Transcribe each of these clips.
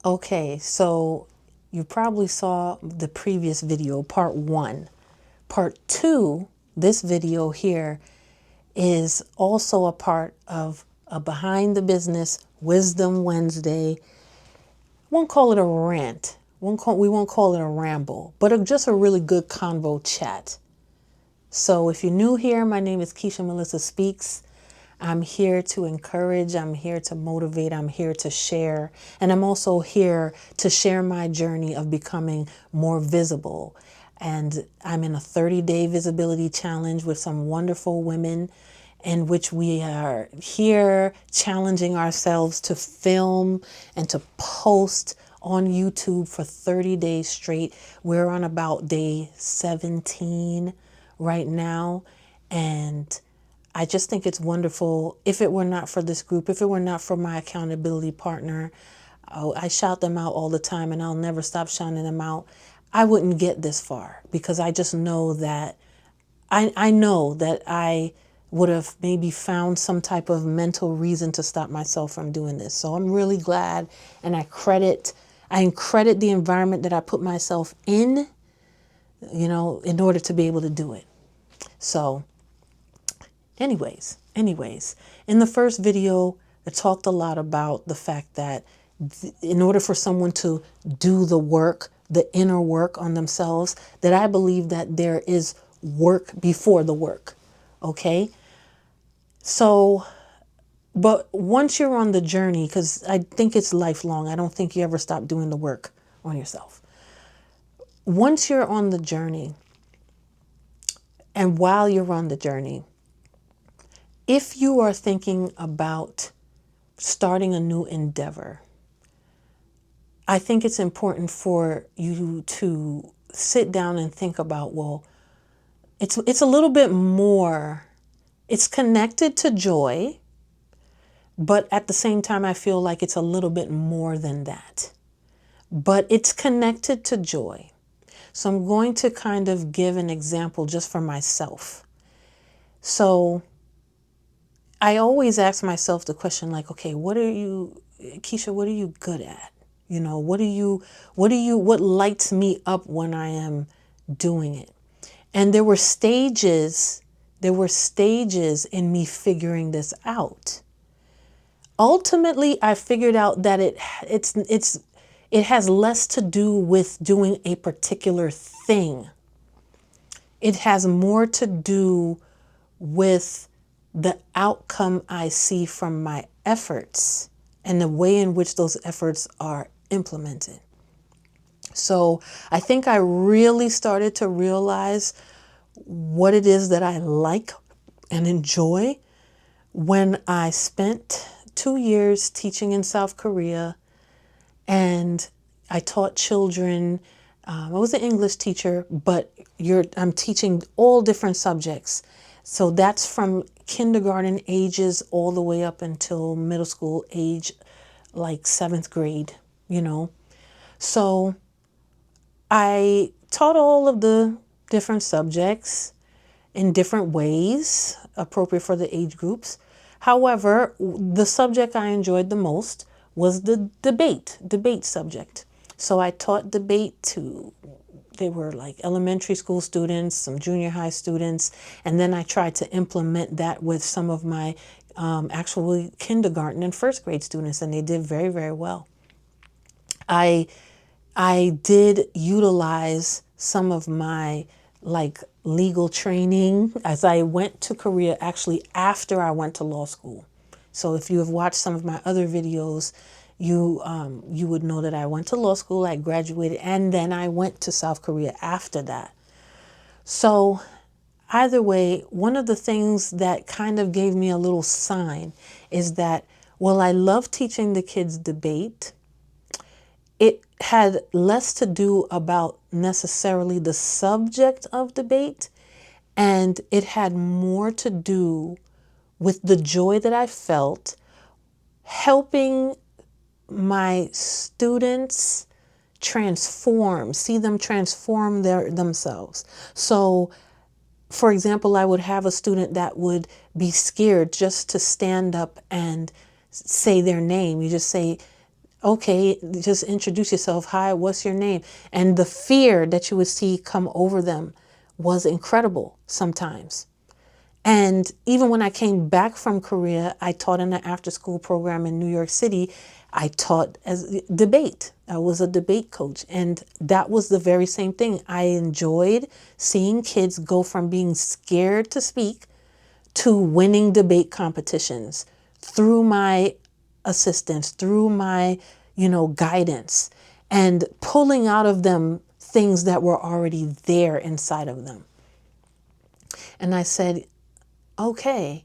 Okay, so you probably saw the previous video, part one. Part two, this video here, is also a part of a Behind the Business Wisdom Wednesday. Won't call it a rant. We won't call it a ramble, but just a really good convo chat. So if you're new here, my name is Keisha Melissa Speaks. I'm here to encourage, I'm here to motivate, I'm here to share, and I'm also here to share my journey of becoming more visible. And I'm in a 30-day visibility challenge with some wonderful women in which we are here challenging ourselves to film and to post on YouTube for 30 days straight. We're on about day 17 right now, and I just think it's wonderful. If it were not for this group, if it were not for my accountability partner, I shout them out all the time and I'll never stop shouting them out, I wouldn't get this far, because I just know that I know that I would have maybe found some type of mental reason to stop myself from doing this. So I'm really glad, and I credit the environment that I put myself in, in order to be able to do it. So anyways, in the first video, I talked a lot about the fact that in order for someone to do the work, the inner work on themselves, that I believe that there is work before the work. Okay. So, but once you're on the journey, because I think it's lifelong, I don't think you ever stop doing the work on yourself. Once you're on the journey, and while you're on the journey, if you are thinking about starting a new endeavor, I think it's important for you to sit down and think about, well, it's a little bit more, it's connected to joy, but at the same time, I feel like it's a little bit more than that. But it's connected to joy. So I'm going to kind of give an example just for myself. So I always ask myself the question, like, okay, Keisha, what are you good at? What lights me up when I am doing it? And there were stages in me figuring this out. Ultimately, I figured out that it has less to do with doing a particular thing. It has more to do with the outcome I see from my efforts and the way in which those efforts are implemented. So I think I really started to realize what it is that I like and enjoy when I spent 2 years teaching in South Korea, and I taught children. I was an English teacher, but I'm teaching all different subjects. So that's from kindergarten ages all the way up until middle school age, like 7th grade, So I taught all of the different subjects in different ways, appropriate for the age groups. However, the subject I enjoyed the most was the debate subject. So I taught debate to, they were like elementary school students, some junior high students, and then I tried to implement that with some of my actually kindergarten and first grade students, and they did very, very well. I did utilize some of my legal training as I went to Korea, actually after I went to law school. So if you have watched some of my other videos, you would know that I went to law school, I graduated, and then I went to South Korea after that. So either way, one of the things that kind of gave me a little sign is that, well, I love teaching the kids debate. It had less to do about necessarily the subject of debate, and it had more to do with the joy that I felt helping my students see them transform themselves. So, for example, I would have a student that would be scared just to stand up and say their name. You just say, Okay, just introduce yourself. Hi, what's your name? And the fear that you would see come over them was incredible sometimes. And even when I came back from Korea, I taught in an after school program in New York City. I taught as debate. I was a debate coach. And that was the very same thing. I enjoyed seeing kids go from being scared to speak to winning debate competitions through my assistance, through my, guidance, and pulling out of them things that were already there inside of them. And I said, okay,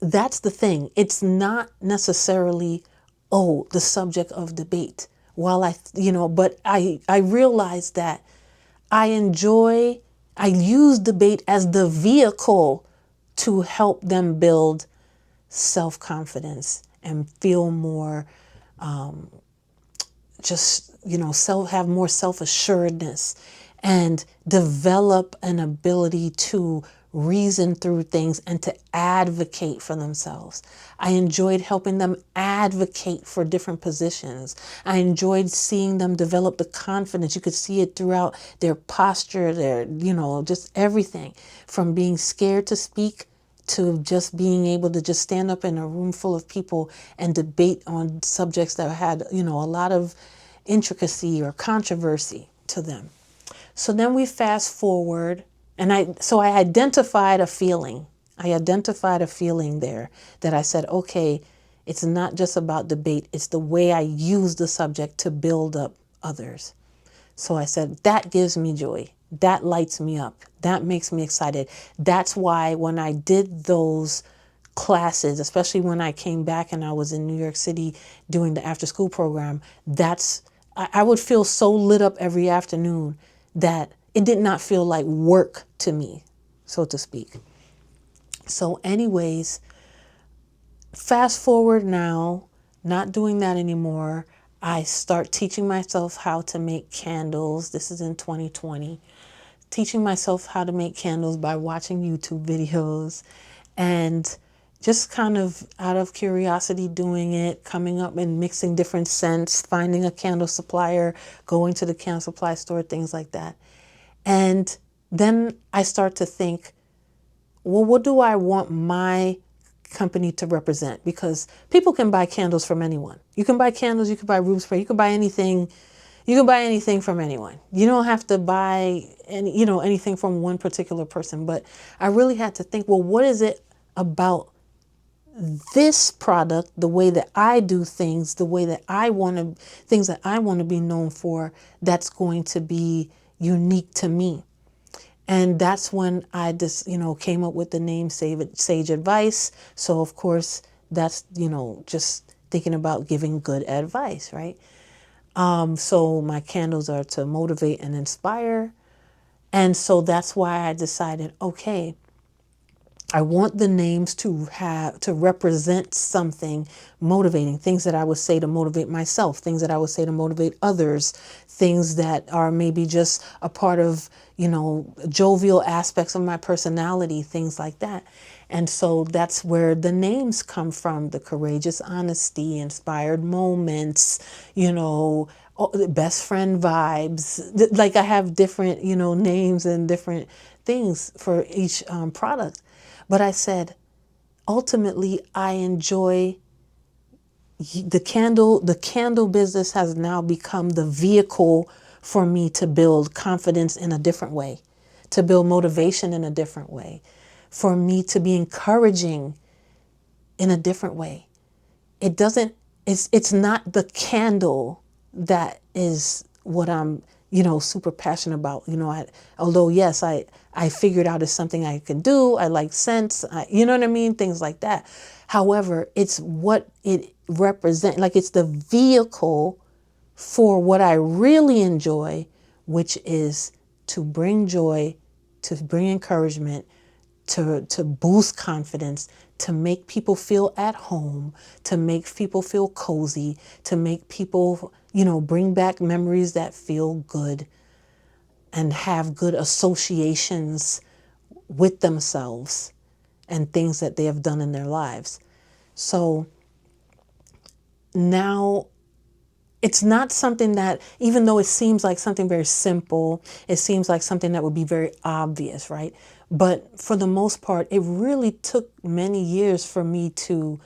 that's the thing. It's not necessarily, the subject of debate. While but I realized that I use debate as the vehicle to help them build self-confidence and feel more have more self-assuredness and develop an ability to reason through things and to advocate for themselves. I enjoyed helping them advocate for different positions. I enjoyed seeing them develop the confidence. You could see it throughout their posture, their, just everything, from being scared to speak to just being able to just stand up in a room full of people and debate on subjects that had, a lot of intricacy or controversy to them. So then we fast forward, and I identified a feeling. I identified a feeling there that I said, okay, it's not just about debate, it's the way I use the subject to build up others. So I said, that gives me joy. That lights me up. That makes me excited. That's why when I did those classes, especially when I came back and I was in New York City doing the after school program, I would feel so lit up every afternoon that it did not feel like work to me, so to speak. So anyways, fast forward now, not doing that anymore. I start teaching myself how to make candles. This is in 2020. Teaching myself how to make candles by watching YouTube videos and just kind of out of curiosity doing it, coming up and mixing different scents, finding a candle supplier, going to the candle supply store, things like that. And then I start to think, well, what do I want my company to represent? Because people can buy candles from anyone. You can buy candles, you can buy room spray, you can buy anything. You can buy anything from anyone. You don't have to buy anything from one particular person. But I really had to think, well, what is it about this product, the way that I do things, the way that things that I want to be known for, that's going to be unique to me? And that's when I just, came up with the name Sage Advice. So of course, that's, just thinking about giving good advice, right? So my candles are to motivate and inspire. And so that's why I decided, okay, I want the names to represent something motivating, things that I would say to motivate myself, things that I would say to motivate others, things that are maybe just a part of, jovial aspects of my personality, things like that. And so that's where the names come from: the courageous honesty, inspired moments, best friend vibes. Like I have different, names and different things for each product. But I said, ultimately, I enjoy the candle business has now become the vehicle for me to build confidence in a different way, to build motivation in a different way, for me to be encouraging in a different way. It's not the candle that is what I'm, super passionate about. Although yes, I figured out it's something I can do. I like scents, you know what I mean? Things like that. However, it's what it represents. Like it's the vehicle for what I really enjoy, which is to bring joy, to bring encouragement, to boost confidence, to make people feel at home, to make people feel cozy, to make people, bring back memories that feel good and have good associations with themselves and things that they have done in their lives. So now it's not something that, even though it seems like something very simple, it seems like something that would be very obvious, right? But for the most part, it really took many years for me to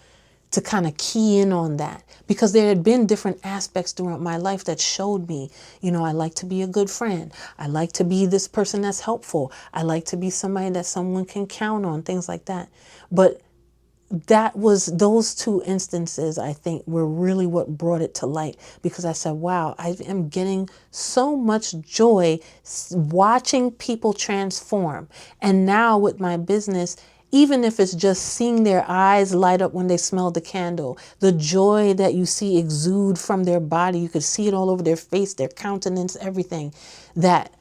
kind of key in on that, because there had been different aspects throughout my life that showed me, I like to be a good friend. I like to be this person that's helpful. I like to be somebody that someone can count on, things like that. But those two instances, I think, were really what brought it to light, because I said, wow, I am getting so much joy watching people transform. And now with my business, even if it's just seeing their eyes light up when they smell the candle, the joy that you see exude from their body, you could see it all over their face, their countenance, everything, that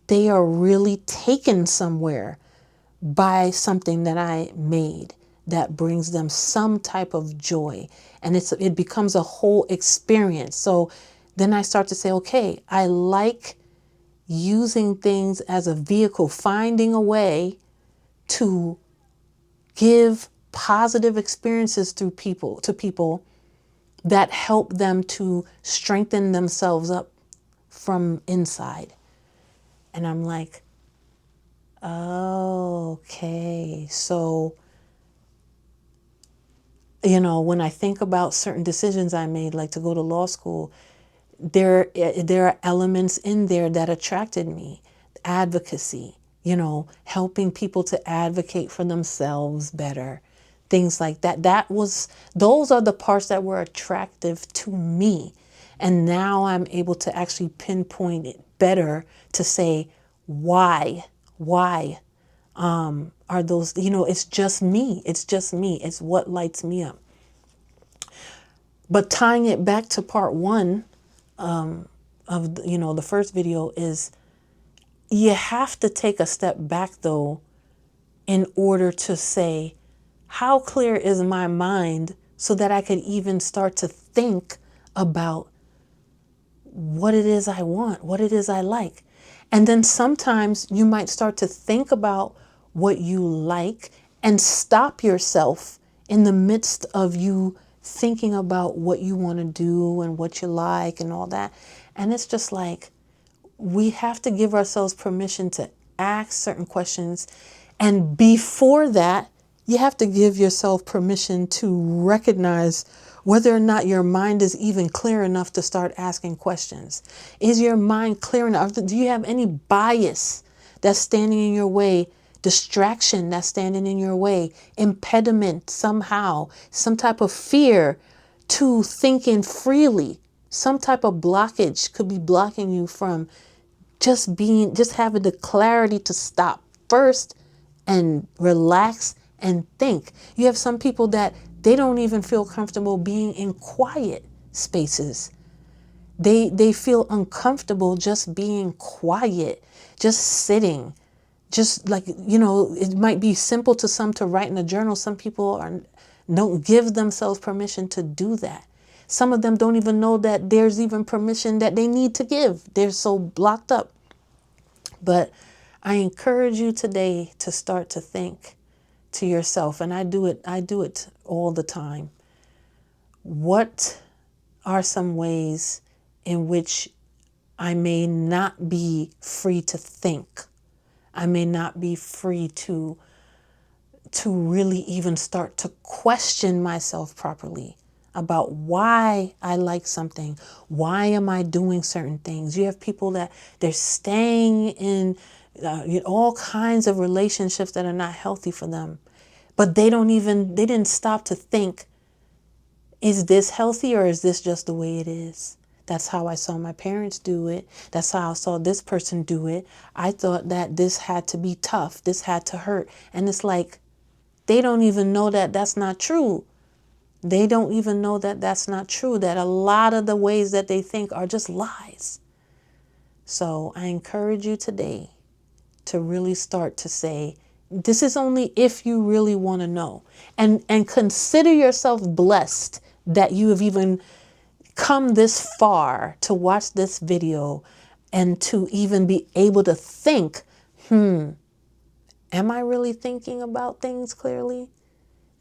they are really taken somewhere by something that I made that brings them some type of joy. And it becomes a whole experience. So then I start to say, okay, I like using things as a vehicle, finding a way to give positive experiences to people that help them to strengthen themselves up from inside. And I'm like, okay, so when I think about certain decisions I made, like to go to law school, there are elements in there that attracted me. Advocacy, helping people to advocate for themselves better, things like that. Those are the parts that were attractive to me. And now I'm able to actually pinpoint it better to say, why are those, it's just me. It's just me. It's what lights me up. But tying it back to part one of, the first video, is you have to take a step back though, in order to say, how clear is my mind so that I could even start to think about what it is I want, what it is I like. And then sometimes you might start to think about what you like and stop yourself in the midst of you thinking about what you want to do and what you like and all that. And it's just like, we have to give ourselves permission to ask certain questions. And before that, you have to give yourself permission to recognize whether or not your mind is even clear enough to start asking questions. Is your mind clear enough? Do you have any bias that's standing in your way, distraction that's standing in your way, impediment somehow, some type of fear to thinking freely? Some type of blockage could be blocking you from just having the clarity to stop first and relax and think. You have some people that they don't even feel comfortable being in quiet spaces. They feel uncomfortable just being quiet, just sitting, just like, it might be simple to some to write in a journal. Some people don't give themselves permission to do that. Some of them don't even know that there's even permission that they need to give. They're so blocked up. But I encourage you today to start to think to yourself, and I do it all the time. What are some ways in which I may not be free to think? I may not be free to really even start to question myself properly about why I like something. Why am I doing certain things? You have people that they're staying in all kinds of relationships that are not healthy for them, but they didn't stop to think, is this healthy or is this just the way it is? That's how I saw my parents do it. That's how I saw this person do it. I thought that this had to be tough. This had to hurt. And it's like, they don't even know that that's not true. They don't even know that that's not true, that a lot of the ways that they think are just lies. So I encourage you today to really start to say, this is only if you really want to know. And consider yourself blessed that you have even come this far to watch this video and to even be able to think, am I really thinking about things clearly?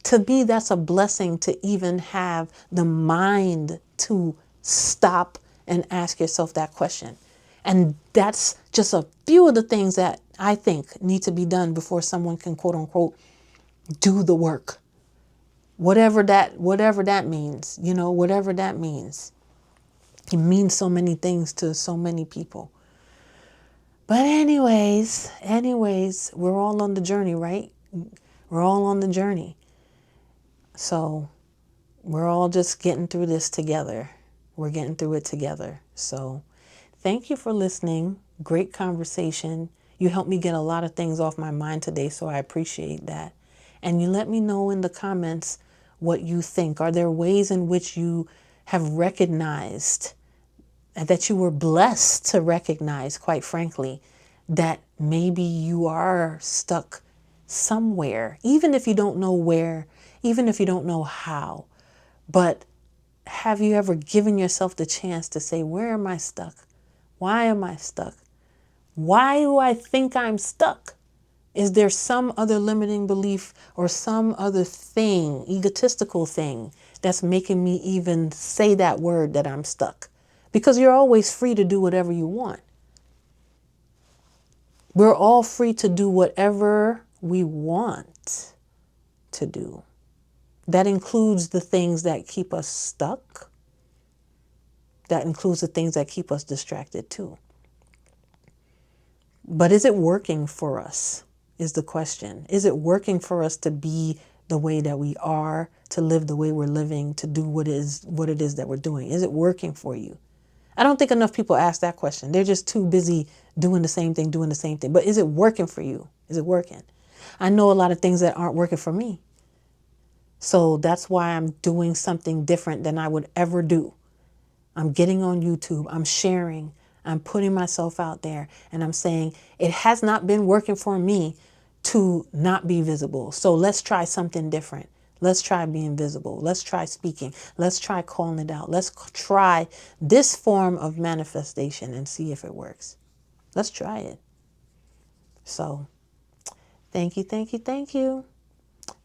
To me, that's a blessing to even have the mind to stop and ask yourself that question. And that's just a few of the things that I think need to be done before someone can, quote unquote, do the work. Whatever that means, whatever that means. It means so many things to so many people. But anyways, we're all on the journey, right? We're all on the journey. So we're all just getting through this together. We're getting through it together. So thank you for listening. Great conversation. You helped me get a lot of things off my mind today, so I appreciate that. And you let me know in the comments what you think. Are there ways in which you have recognized, that you were blessed to recognize, quite frankly, that maybe you are stuck somewhere, even if you don't know where, even if you don't know how? But have you ever given yourself the chance to say, where am I stuck? Why am I stuck? Why do I think I'm stuck? Is there some other limiting belief or some other thing, egotistical thing, that's making me even say that word that I'm stuck? Because you're always free to do whatever you want. We're all free to do whatever we want to do. That includes the things that keep us stuck. That includes the things that keep us distracted too. But is it working for us, is the question. Is it working for us to be the way that we are, to live the way we're living, to do what it is that we're doing? Is it working for you? I don't think enough people ask that question. They're just too busy doing the same thing. But is it working for you? Is it working? I know a lot of things that aren't working for me. So that's why I'm doing something different than I would ever do. I'm getting on YouTube. I'm sharing. I'm putting myself out there. And I'm saying it has not been working for me to not be visible. So let's try something different. Let's try being visible. Let's try speaking. Let's try calling it out. Let's try this form of manifestation and see if it works. Let's try it. So thank you.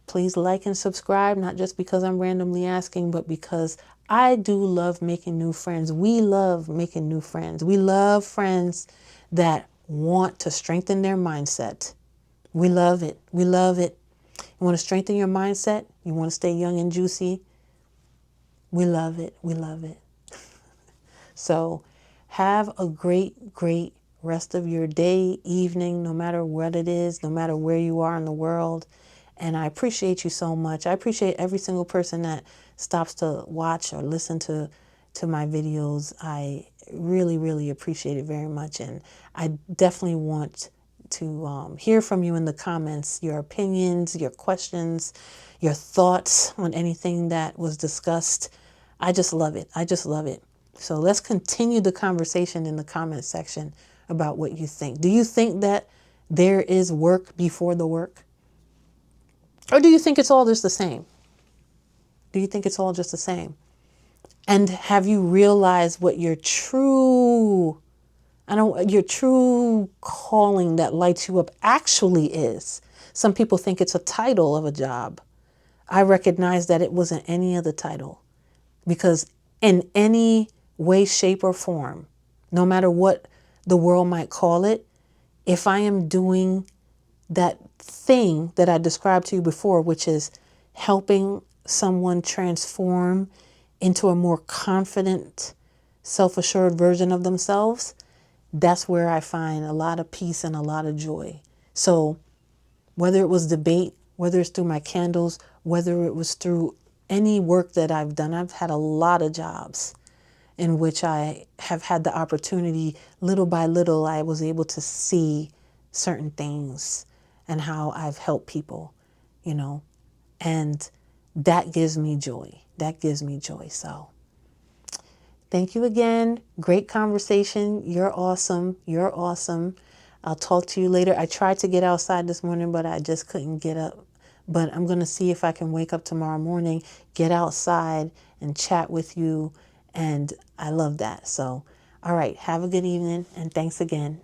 Please like and subscribe, not just because I'm randomly asking, but because I do love making new friends. We love making new friends. We love friends that want to strengthen their mindset. We love it. We love it. You want to strengthen your mindset? You want to stay young and juicy? We love it. We love it. So have a great rest of your day, evening, no matter what it is, no matter where you are in the world. And I appreciate you so much. I appreciate every single person that stops to watch or listen to my videos. I really appreciate it very much. And I definitely want to hear from you in the comments, your opinions, your questions, your thoughts on anything that was discussed. I just love it. I just love it. So let's continue the conversation in the comment section about what you think. Do you think that there is work before the work? Or do you think it's all just the same? Do you think it's all just the same? And have you realized what your true calling that lights you up actually is? Some people think it's a title of a job. I recognize that it wasn't any other title, because in any way, shape, or form, no matter what the world might call it, if I am doing that thing that I described to you before, which is helping someone transform into a more confident, self-assured version of themselves, that's where I find a lot of peace and a lot of joy. So whether it was debate, whether it's through my candles, whether it was through any work that I've done, I've had a lot of jobs in which I have had the opportunity, little by little, I was able to see certain things and how I've helped people, and that gives me joy. That gives me joy. So thank you again. Great conversation. You're awesome. You're awesome. I'll talk to you later. I tried to get outside this morning, but I just couldn't get up. But I'm going to see if I can wake up tomorrow morning, get outside and chat with you. And I love that. So, all right. Have a good evening. And thanks again.